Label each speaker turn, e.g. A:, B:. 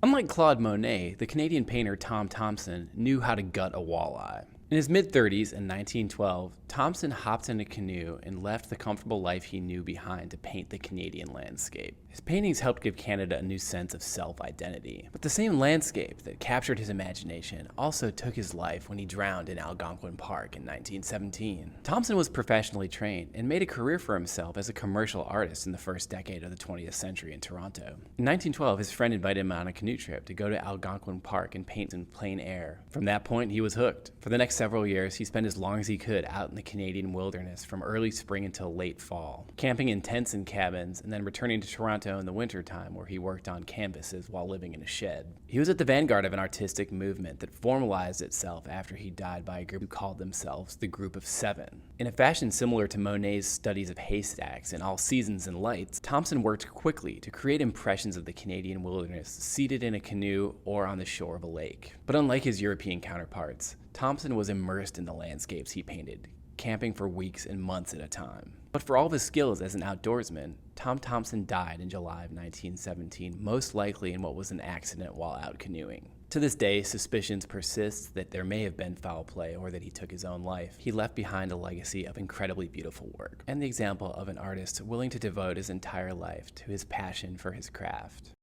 A: Unlike Claude Monet, the Canadian painter Tom Thomson knew how to gut a walleye. In his mid-30s in 1912, Thomson hopped in a canoe and left the comfortable life he knew behind to paint the Canadian landscape. His paintings helped give Canada a new sense of self-identity. But the same landscape that captured his imagination also took his life when he drowned in Algonquin Park in 1917. Thomson was professionally trained and made a career for himself as a commercial artist in the first decade of the 20th century in Toronto. In 1912, his friend invited him on a canoe trip to go to Algonquin Park and paint in plein air. From that point, he was hooked. For the next several years, he spent as long as he could out in the Canadian wilderness from early spring until late fall, camping in tents and cabins, and then returning to Toronto in the wintertime where he worked on canvases while living in a shed. He was at the vanguard of an artistic movement that formalized itself after he died by a group who called themselves the Group of Seven. In a fashion similar to Monet's studies of haystacks in All Seasons and Lights, Thomson worked quickly to create impressions of the Canadian wilderness seated in a canoe or on the shore of a lake. But unlike his European counterparts, Thomson was immersed in the landscapes he painted, camping for weeks and months at a time. But for all of his skills as an outdoorsman, Tom Thomson died in July of 1917, most likely in what was an accident while out canoeing. To this day, suspicions persist that there may have been foul play or that he took his own life. He left behind a legacy of incredibly beautiful work and the example of an artist willing to devote his entire life to his passion for his craft.